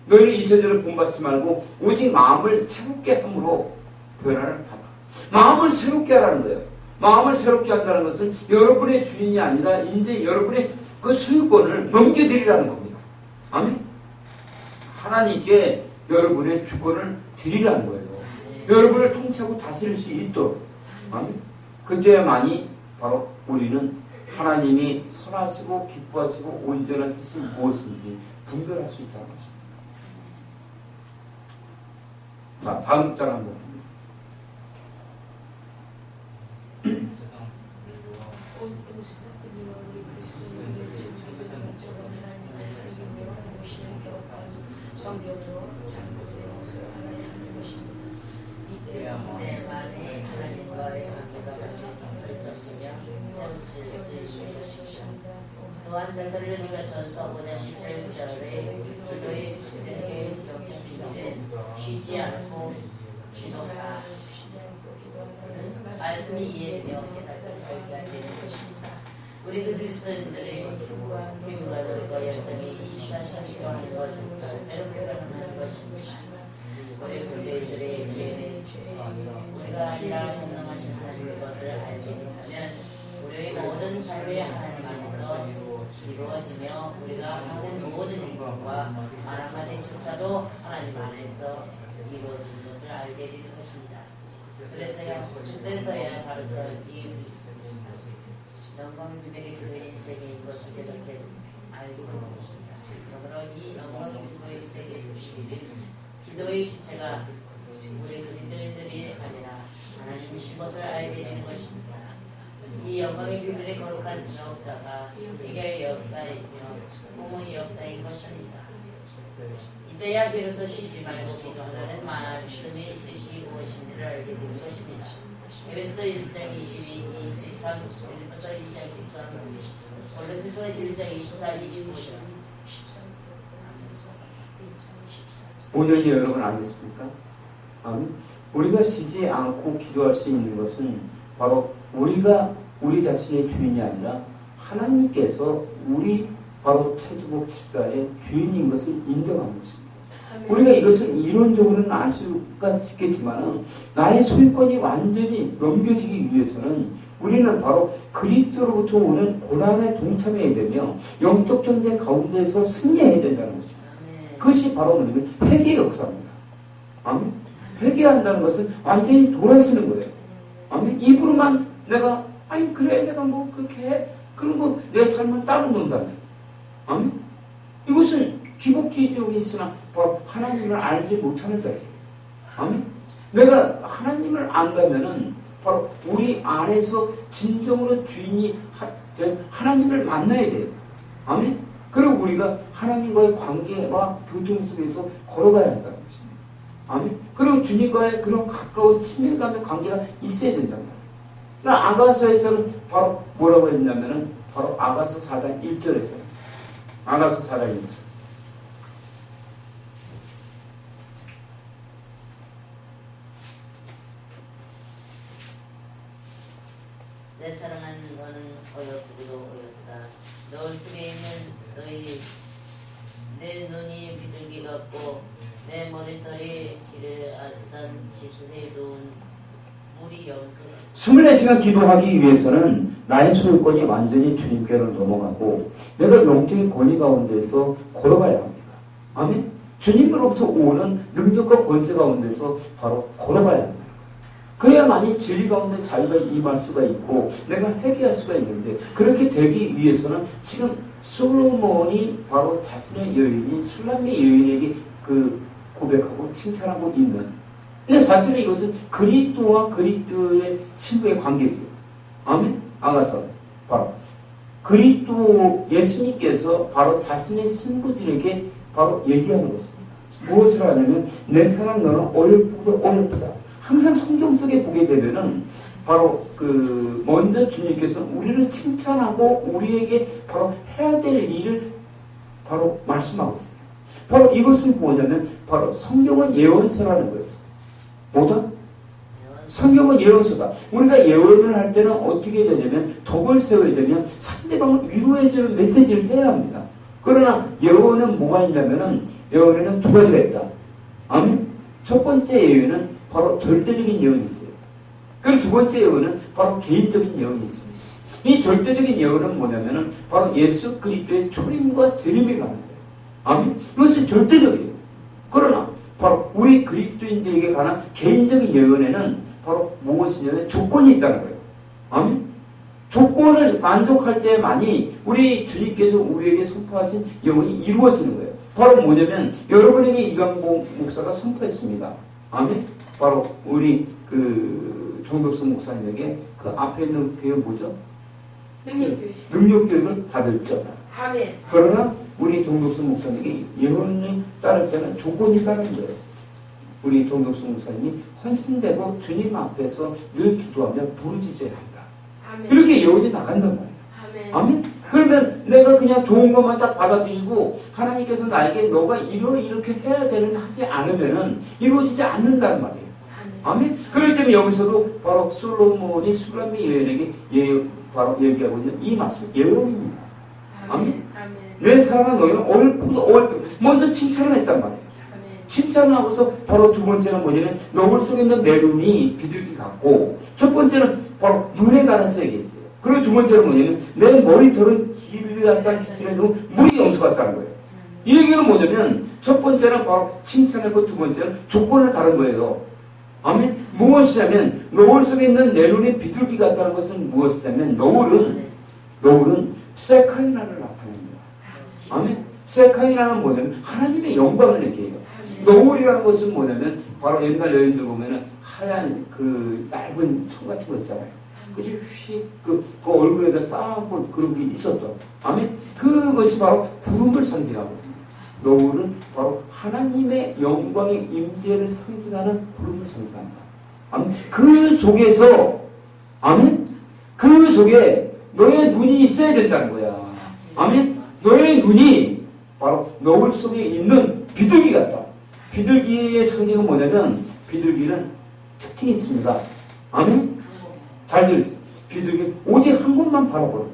너희는 이 세대를 본받지 말고 오직 마음을 새롭게 함으로 변화를 받아. 마음을 새롭게 하라는 거예요. 마음을 새롭게 한다는 것은 여러분의 주인이 아니라 이제 여러분의 그 소유권을 넘겨드리라는 겁니다. 아멘? 하나님께 여러분의 주권을 드리라는 거예요. 여러분을 통치하고 다스릴 수 있도록. 아멘? 그때만이 바로 우리는 하나님이 선하시고 기뻐하시고 온전한 뜻이 무엇인지 분별할 수 있다는 것입니다. 자, 다음 장 한번 봅니다. 성경으로 장로의 것을 알아야 하는 것입니다. 이때 내 마음에 하나님과의 관계가 설정되며 세우실 수 있는 것입니다. 또한 데살로니가 전서 5장 17절에 기도의 시대에 기독교 비밀은 쉬지 않고 기도하라. 말씀이 이해되며 깨닫게 되는 것입니다. 우리 그리스도인들의 힘과 노력과 열정이 24시간 기도하는 것은 이렇게 가능한 것입니다. 우리 교회들의 죄는 우리가 아니라 전능하신 하나님의 것을 알게 된다면 우리의 모든 삶이 하나님 안에서 이루어지며 우리가 하는 모든 행동과 말 한마디조차도 하나님 안에서 이루어진 것을 알게 되는 것입니다. 그래서야 바로서 이 영광의 비밀이 그의 인생인 것을 깨닫게 알게 되는 것입니다. 그러므로 이 영광의 기도의 세계의 비밀은 기도의 주체가 우리 그리스도인들이 아니라 하나님이신 것을 알게 되는 것입니다. 이 영광의 비밀의 거룩한 역사가 이게 역사이며 공의 역사인 것입니다. 이때야 비로소 쉬지 말고 기도하라는 말씀의 뜻이 무엇인지를 알게 되는 것입니다. 에베소 1장 22, 23, 빌립보서 2장 13, 골로새서 1장 24, 25절. 5년이 여러분 알겠습니까? 아멘. 우리가 쉬지 않고 기도할 수 있는 것은 바로 우리가 우리 자신의 주인이 아니라 하나님께서 우리 바로 천주국 집사의 주인인 것을 인정하는 것입니다. 우리가 이것을 이론적으로는 알 수가 있겠지만 나의 소유권이 완전히 넘겨지기 위해서는 우리는 바로 그리스도로부터 오는 고난에 동참해야 되며 영적 전쟁 가운데서 승리해야 된다는 것입니다. 그것이 바로 뭐냐면 회개의 역사입니다. 아멘. 회개한다는 것은 완전히 돌아서는 거예요. 아멘. 입으로만 내가 아니 그래 내가 뭐 그렇게 해. 그리고 내 삶을 따로 논다면 아멘. 이것은 기복주의적이 있으나 바로 하나님을 알지 못하는 자예요. 아멘. 내가 하나님을 안다면은 바로 우리 안에서 진정으로 주인이 하나님을 만나야 돼요. 아멘. 그리고 우리가 하나님과의 관계와 교통 속에서 걸어가야 한다는 것입니다. 아멘. 그리고 주님과의 그런 가까운 친밀감의 관계가 있어야 된단 말이에요. 그러니까 아가서에서는 바로 뭐라고 했냐면은 바로 아가서 4장 1절에서 아가서 4장 1절. 내 사랑하는 너는 어여쁘기도 어여쁘다. 너울 속에 있는 너희 내 눈이 비둘기 같고 내 머리털이 실에 안산 기스에 놓은 물이 염소. 24시간 기도하기 위해서는 나의 소유권이 완전히 주님께로 넘어가고 내가 영적인 권위 가운데서 걸어가야 합니다. 아멘. 주님으로부터 오는 능력과 권세 가운데서 바로 걸어가야 합니다. 그래야만이 진리 가운데 자유가 임할 수가 있고 내가 회개할 수가 있는데 그렇게 되기 위해서는 지금 솔로몬이 바로 자신의 여인인 술람의 여인에게 그 고백하고 칭찬하고 있는 근데 사실은 이것은 그리스도와 그리스도의 신부의 관계죠. 아멘. 아가서 바로 그리스도 예수님께서 바로 자신의 신부들에게 바로 얘기하는 것입니다. 무엇을 하냐면 내 사랑 너는 어여쁘고 어여쁘다. 항상 성경 속에 보게 되면은 바로 먼저 주님께서 우리를 칭찬하고 우리에게 바로 해야 될 일을 바로 말씀하고 있어요. 바로 이것은 뭐냐면 바로 성경은 예언서라는 거예요. 뭐다? 성경은 예언서다. 우리가 예언을 할 때는 어떻게 되냐면 덕을 세워야 되면 상대방을 위로해주는 메시지를 해야 합니다. 그러나 예언은 뭐가 있냐면은 예언에는 두 가지가 있다. 아멘? 첫 번째 예언은 바로 절대적인 예언이 있어요. 그리고 두 번째 예언은 바로 개인적인 예언이 있습니다. 이 절대적인 예언은 뭐냐면은 바로 예수 그리스도의 초림과 재림에 관한 거예요. 아멘? 이것은 절대적이에요. 그러나 바로 우리 그리스도인들에게 관한 개인적인 예언에는 바로 무엇이냐면 조건이 있다는 거예요. 아멘? 조건을 만족할 때만이 우리 주님께서 우리에게 선포하신 예언이 이루어지는 거예요. 바로 뭐냐면 여러분에게 이강복 목사가 선포했습니다. 아멘? 바로 우리 정덕선 목사님에게 그 앞에 있는 교회 뭐죠? 능력교회. 능력교육을 받았죠. 아멘. 그러나 우리 정덕선 목사님이 예언이 따를 때는 조건이 따른 거예요. 우리 정덕선 목사님이 헌신되고 주님 앞에서 늘 기도하며 부르짖어야 한다. 아멘. 이렇게 예언이 나간단 말이에요. 아멘. 아멘? 그러면 내가 그냥 좋은 것만 딱 받아들이고 하나님께서 나에게 너가 이렇게 해야 되는지 하지 않으면은 이루어지지 않는다는 말이에요. 아멘? 그렇기 때문에 여기서도 바로 솔로몬이 술람미 여인에게 바로 얘기하고 있는 이 말씀 예언입니다. 아멘? 내 사랑하는 너희는 어렵고 먼저 칭찬을 했단 말이에요. 칭찬을 하고서 바로 두 번째는 뭐냐면 너울 속에 있는 내 눈이 비둘기 같고 첫 번째는 바로 눈에 관해서 얘기했어요. 그리고 두 번째는 뭐냐면 내 머리털은 길르앗산 시절에도 물이 염소 같다는 거예요. 이 얘기는 뭐냐면 첫 번째는 바로 칭찬했고 두 번째는 조건을 다른 거예요. 아멘? 무엇이냐면 너울 속에 있는 내 눈이 비둘기 같다는 것은 무엇이냐면 너울은 세카이나를 나타냅니다. 아멘? 세카이나는 뭐냐면 하나님의 영광을 얘기해요. 너울이라는 것은 뭐냐면 바로 옛날 여인들 보면은 하얀 얇은 청 같은 거 있잖아요. 그치? 그 얼굴에다 쌓고 그런 게 있었죠. 아멘? 그것이 바로 구름을 상징하거든요. 너울은 바로 하나님의 영광의 임재를 상징하는 구름을 상징한다. 아멘? 그 속에서 아멘? 그 속에 너의 눈이 있어야 된다는 거야. 아멘? 너의 눈이 바로 너울 속에 있는 비둘기 같다. 비둘기의 상징은 뭐냐면 비둘기는 특징이 있습니다. 아멘? 잘 들으세요. 비둘기 오직 한 곳만 바라보는 거예요.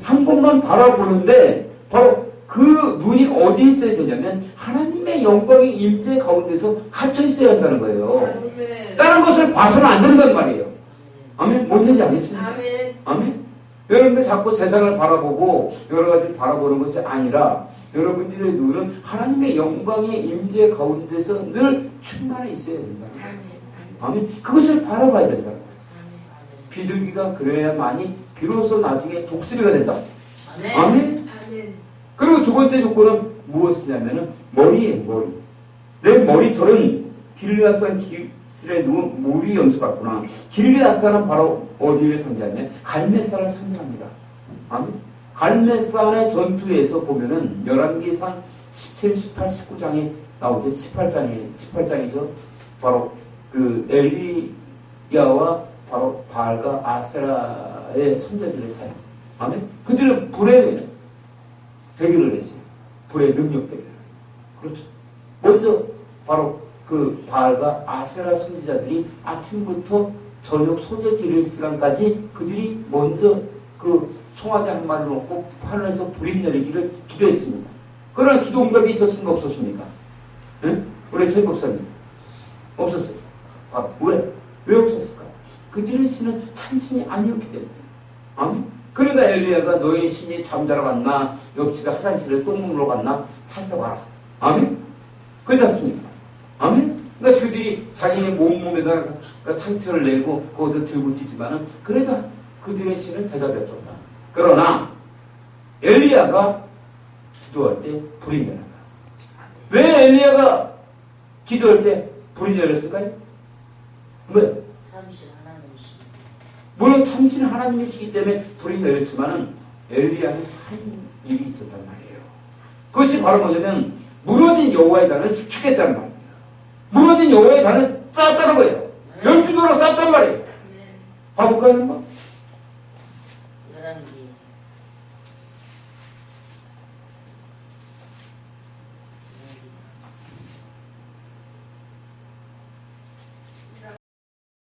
한 곳만 바라보는데 바로 그 눈이 어디에 있어야 되냐면 하나님의 영광의 임재 가운데서 갇혀 있어야 한다는 거예요. 다른 것을 봐서는 안 된단 말이에요. 아멘? 뭔지 알겠습니까? 아멘. 아멘? 여러분들 자꾸 세상을 바라보고 여러 가지를 바라보는 것이 아니라 여러분들의 눈은 하나님의 영광의 임재 가운데서 늘 충만해 있어야 된다. 아멘. 그것을 바라봐야 된다. 비둘기가 그래야만이 비로소 나중에 독수리가 된다. 아멘. 그리고 두 번째 조건은 무엇이냐면은 머리예요, 머리. 내 머리털은 길르앗산 기슬에 누운 물이 염소 같구나. 길르앗산은 바로 어디를 상징하냐면 갈멜산을 상징합니다. 아멘. 갈멜산의 전투에서 보면은 열왕기상 17, 18, 19장에 나오죠. 18장이죠. 바로 엘리야와 바로 바알과 아세라의 선자들의 사역. 아멘. 그들은 불의 대결을 했어요. 불의 능력 대결. 그렇죠. 먼저 바로 바알과 아세라 선지자들이 아침부터 저녁 소재 드릴 시간까지 그들이 먼저 청와대 한 마리를 놓고 하늘에서 불이 내리기를 기도했습니다. 그러나 기도 응답이 있었습니까? 없었습니까? 네? 우리 최 목사님 없었어요. 왜 없었을까? 그들의 신은 참신이 아니었기 때문에. 아멘? 그러니까 엘리야가 너의 신이 잠자러 갔나 옆집에 화장실에 똥 먹으러 갔나 살펴봐라. 아멘? 그렇지 않습니까? 아멘? 그러니까 그들이 자기의 몸에다가 상처를 내고 거기서 들고 뛰지만은 그래도 그들의 신은 대답이 없었다. 그러나 엘리야가 기도할 때 불이 내린다. 왜 엘리야가 기도할 때 불이 내렸을까요? 왜? 참신 하나님이시. 물론 참신 하나님이시기 때문에 불이 내렸지만은 엘리야는 한 일이 있었단 말이에요. 그것이 바로 뭐냐면 무너진 여호와의 잔을 수축했다는 말입니다. 무너진 여호와의 잔을 쌓았다는 거예요. 12도로 쌓았단 말이에요. 봐볼까요 한번? 열왕기